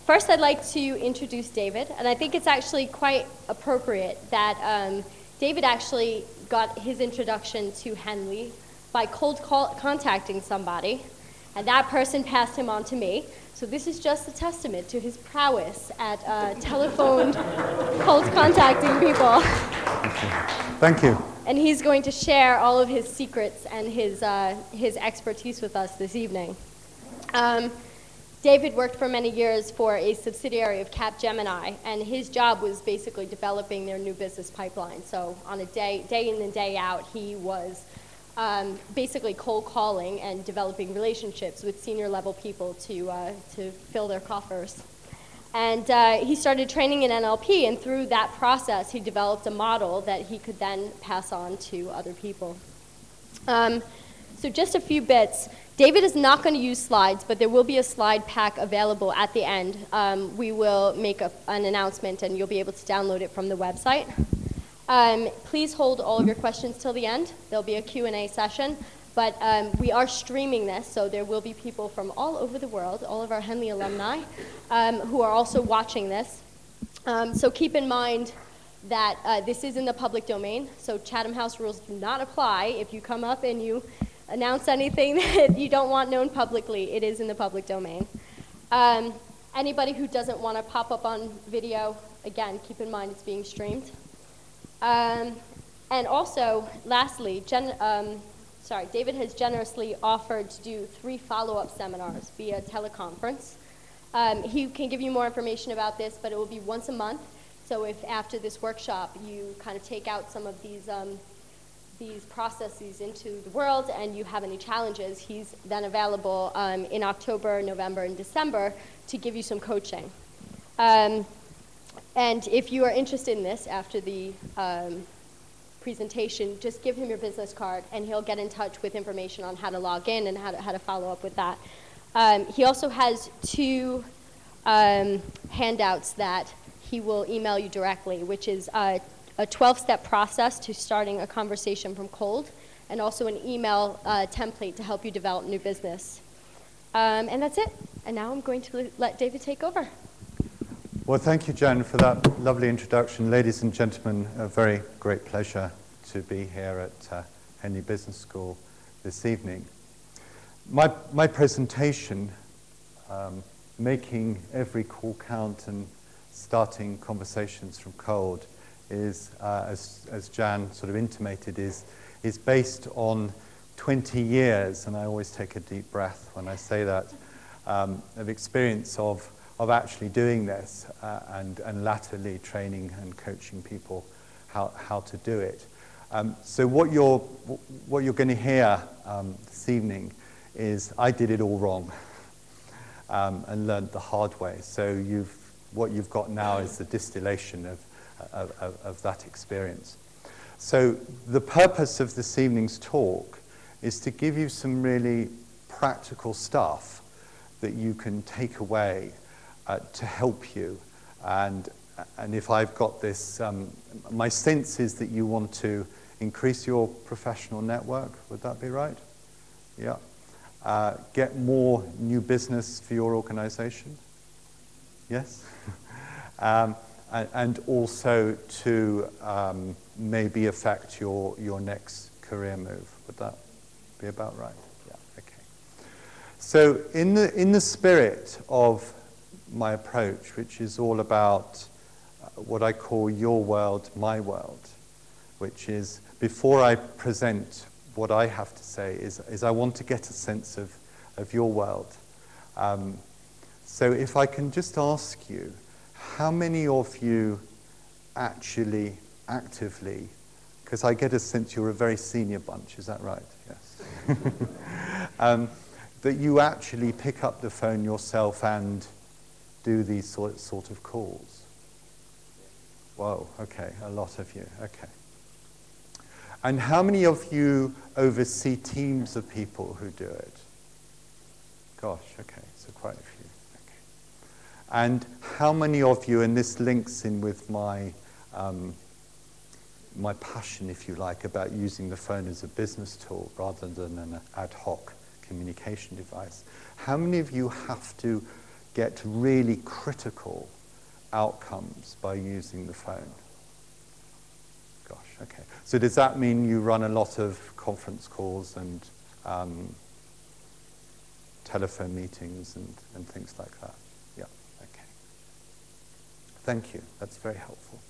First, I'd like to introduce David, and I think it's actually quite appropriate that David actually got his introduction to Henley by contacting somebody, and that person passed him on to me. So this is just a testament to his prowess at telephone cold contacting people. Thank you. And he's going to share all of his secrets and his expertise with us this evening. David worked for many years for a subsidiary of Capgemini, and his job was basically developing their new business pipeline. So on a day in and day out, he was basically cold calling and developing relationships with senior level people to fill their coffers. And he started training in NLP, and through that process, he developed a model that he could then pass on to other people. So just a few bits. David is not going to use slides, but there will be a slide pack available at the end. We will make an announcement, and you'll be able to download it from the website. Please hold all of your questions till the end. There'll be a Q&A session, but we are streaming this, so there will be people from all over the world, all of our Henley alumni, who are also watching this. So keep in mind that this is in the public domain, so Chatham House rules do not apply. If you come up and you announce anything that you don't want known publicly, it is in the public domain. Anybody who doesn't want to pop up on video, again, keep in mind it's being streamed. And also, lastly, David has generously offered to do 3 follow-up seminars via teleconference. He can give you more information about this, but it will be once a month. So if after this workshop you kind of take out some of these processes into the world and you have any challenges, he's then available in October, November, and December to give you some coaching. And if you are interested in this after the presentation, just give him your business card and he'll get in touch with information on how to log in and how to follow up with that. He also has 2 handouts that he will email you directly, which is a 12-step process to starting a conversation from cold, and also an email template to help you develop new business. And that's it. And now I'm going to let David take over. Well, thank you, Jen, for that lovely introduction. Ladies and gentlemen, a very great pleasure to be here at Henley Business School this evening. My presentation, making every call count and starting conversations from cold, is, as Jan sort of intimated, is based on 20 years, and I always take a deep breath when I say that, of experience of actually doing this and latterly training and coaching people how to do it. So what you're going to hear this evening is I did it all wrong and learned the hard way. So what you've got now is the distillation of that experience. So the purpose of this evening's talk is to give you some really practical stuff that you can take away to help you. And if I've got this, my sense is that you want to increase your professional network. Would that be right? Yeah. Get more new business for your organization. Yes? And also to maybe affect your next career move. Would that be about right? Yeah, okay. So in the spirit of my approach, which is all about what I call your world, my world, which is, before I present what I have to say, is I want to get a sense of your world. So if I can just ask you, how many of you actually, actively, because I get a sense you're a very senior bunch, is that right? Yes. That you actually pick up the phone yourself and do these sort of calls? Whoa, okay, a lot of you, okay. And how many of you oversee teams of people who do it? Gosh, okay, so quite a few. Okay. And how many of you, and this links in with my my passion, if you like, about using the phone as a business tool rather than an ad hoc communication device. How many of you have to get really critical outcomes by using the phone? Gosh, okay. So does that mean you run a lot of conference calls and telephone meetings and things like that? Yeah, okay. Thank you. That's very helpful.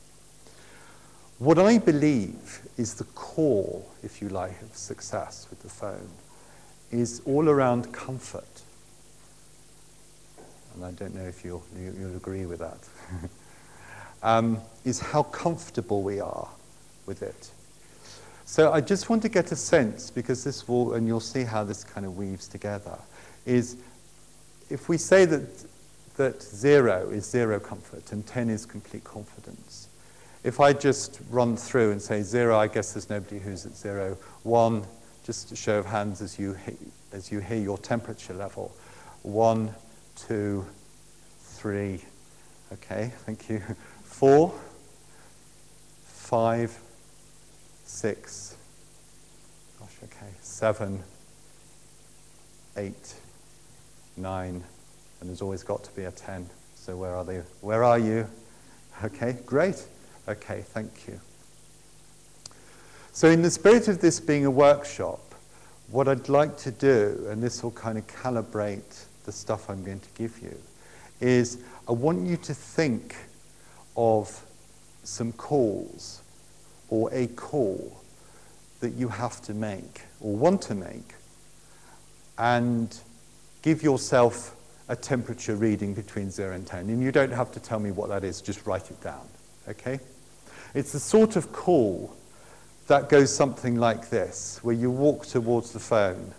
What I believe is the core, if you like, of success with the phone is all around comfort. And I don't know if you'll agree with that. Is how comfortable we are with it. So I just want to get a sense, because this will, and you'll see how this kind of weaves together, is if we say that 0 is zero comfort and 10 is complete confidence, if I just run through and say 0, I guess there's nobody who's at 0. 1, just a show of hands as you hear your temperature level. 1, 2, 3. Okay, thank you. 4, 5, 6. Gosh, okay. 7, 8, 9, and there's always got to be a 10. So where are they? Where are you? Okay, great. Okay, thank you. So in the spirit of this being a workshop, what I'd like to do, and this will kind of calibrate the stuff I'm going to give you, is I want you to think of some calls or a call that you have to make or want to make, and give yourself a temperature reading between 0 and 10. And you don't have to tell me what that is, just write it down, okay? It's the sort of call that goes something like this, where you walk towards the phone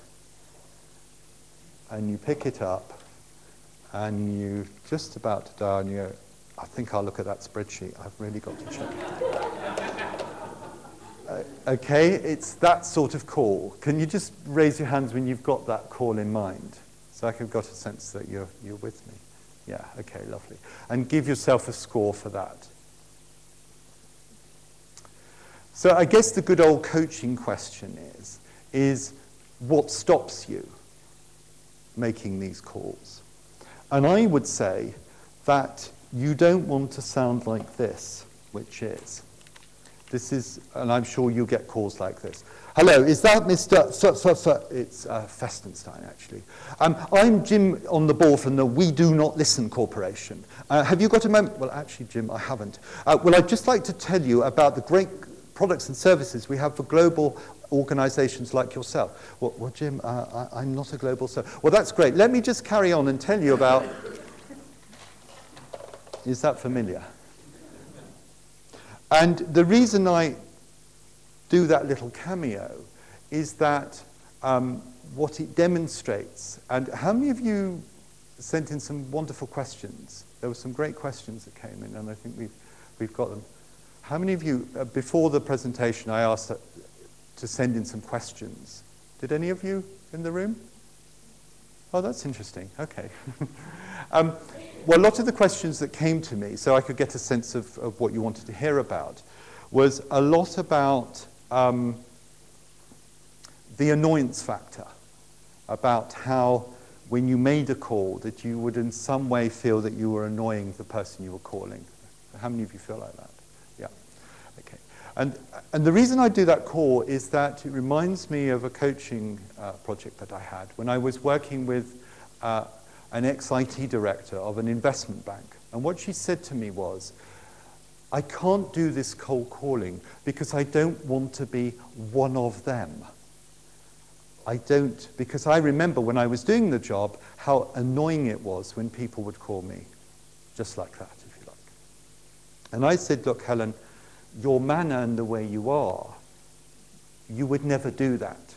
and you pick it up and you're just about to dial and you go, I think I'll look at that spreadsheet. I've really got to check it. Okay, it's that sort of call. Can you just raise your hands when you've got that call in mind? So I have got a sense that you're with me. Yeah, okay, lovely. And give yourself a score for that. So I guess the good old coaching question is what stops you making these calls? And I would say that you don't want to sound like this, which is, and I'm sure you get calls like this. Hello, is that Mr. It's Festenstein, actually. I'm Jim on the board from the We Do Not Listen Corporation. Have you got a moment? Well, actually, Jim, I haven't. Well, I'd just like to tell you about the great products and services we have for global organizations like yourself. Well, Jim, I'm not a global service. Well, that's great. Let me just carry on and tell you about... Is that familiar? And the reason I do that little cameo is that what it demonstrates, and how many of you sent in some wonderful questions? There were some great questions that came in, and I think we've got them. How many of you, before the presentation, I asked to send in some questions. Did any of you in the room? Oh, that's interesting. Okay. Well, a lot of the questions that came to me, so I could get a sense of what you wanted to hear about, was a lot about the annoyance factor, about how when you made a call that you would in some way feel that you were annoying the person you were calling. How many of you feel like that? Yeah. Okay. And the reason I do that call is that it reminds me of a coaching project that I had when I was working with an ex-IT director of an investment bank. And what she said to me was, I can't do this cold calling because I don't want to be one of them. I don't, because I remember when I was doing the job, how annoying it was when people would call me, just like that, if you like. And I said, look, Helen, your manner and the way you are, you would never do that.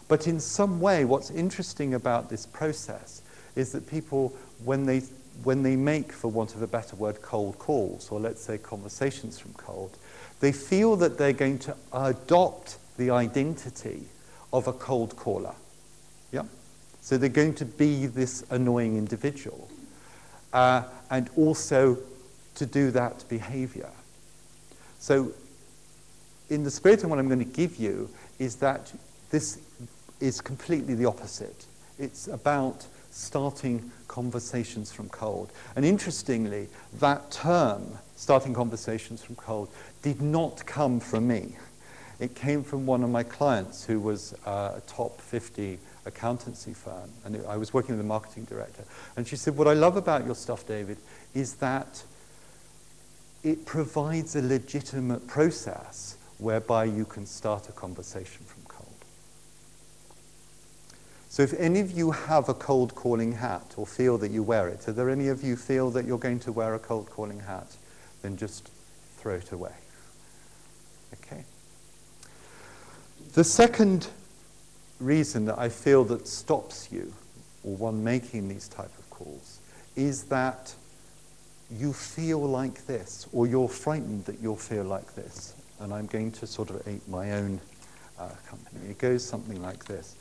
But in some way, what's interesting about this process is that people, when they make, for want of a better word, cold calls, or let's say conversations from cold, they feel that they're going to adopt the identity of a cold caller. Yeah? So they're going to be this annoying individual. And also to do that behavior. So in the spirit of what I'm going to give you is that this is completely the opposite. It's about starting conversations from cold. And interestingly, that term, starting conversations from cold, did not come from me. It came from one of my clients who was a top 50 accountancy firm, and I was working with the marketing director. And she said, what I love about your stuff, David, is that it provides a legitimate process whereby you can start a conversation from cold. So if any of you have a cold calling hat or feel that you wear it, are there any of you feel that you're going to wear a cold calling hat? Then just throw it away. Okay. The second reason that I feel that stops you, or one making these type of calls, is that you feel like this, or you're frightened that you'll feel like this. And I'm going to sort of ape my own company. It goes something like this.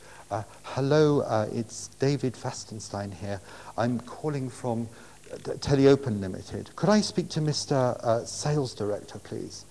Hello, it's David Festenstein here. I'm calling from Teleopen Limited. Could I speak to Mr. Sales Director, please?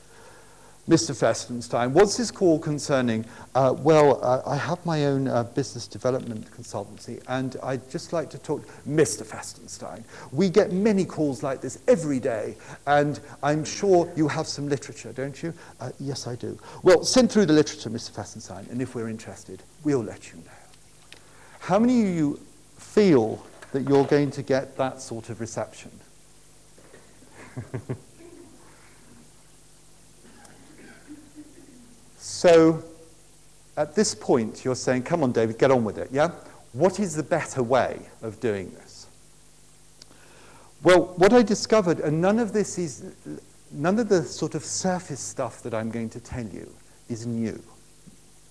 Mr. Festenstein, what's this call concerning? I have my own business development consultancy, and I'd just like to talk to Mr. Festenstein. We get many calls like this every day, and I'm sure you have some literature, don't you? Yes, I do. Well, send through the literature, Mr. Festenstein, and if we're interested, we'll let you know. How many of you feel that you're going to get that sort of reception? So at this point, you're saying, come on, David, get on with it, yeah? What is the better way of doing this? Well, what I discovered, and none of the sort of surface stuff that I'm going to tell you is new,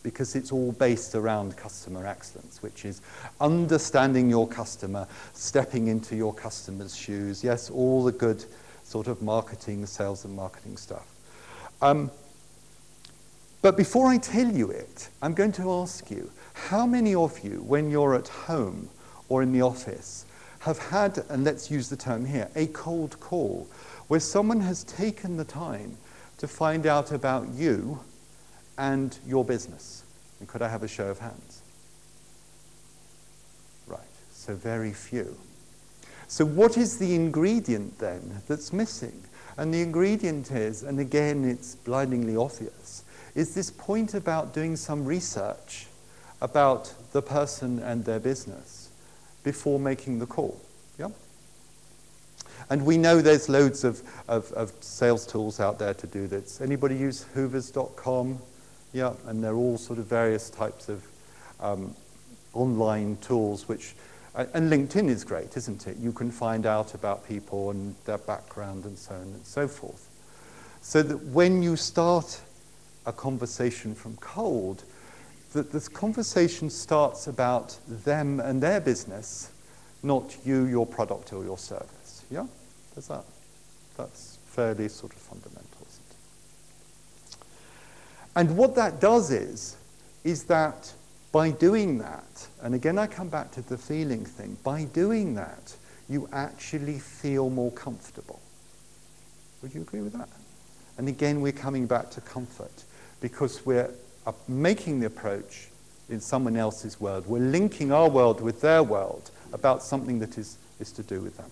because it's all based around customer excellence, which is understanding your customer, stepping into your customer's shoes, yes, all the good sort of marketing, sales and marketing stuff. But before I tell you it, I'm going to ask you, how many of you, when you're at home or in the office, have had, and let's use the term here, a cold call, where someone has taken the time to find out about you and your business? And could I have a show of hands? Right, so very few. So what is the ingredient then that's missing? And the ingredient is, and again it's blindingly obvious, is this point about doing some research about the person and their business before making the call. Yeah? And we know there's loads of sales tools out there to do this. Anybody use hoovers.com? Yeah, and they're all sort of various types of online tools which, and LinkedIn is great, isn't it? You can find out about people and their background and so on and so forth. So that when you start a conversation from cold, that this conversation starts about them and their business, not you, your product, or your service. Yeah? That's fairly sort of fundamental, isn't it? And what that does is that by doing that, and again I come back to the feeling thing, by doing that, you actually feel more comfortable. Would you agree with that? And again, we're coming back to comfort, because we're making the approach in someone else's world. We're linking our world with their world about something that is to do with them.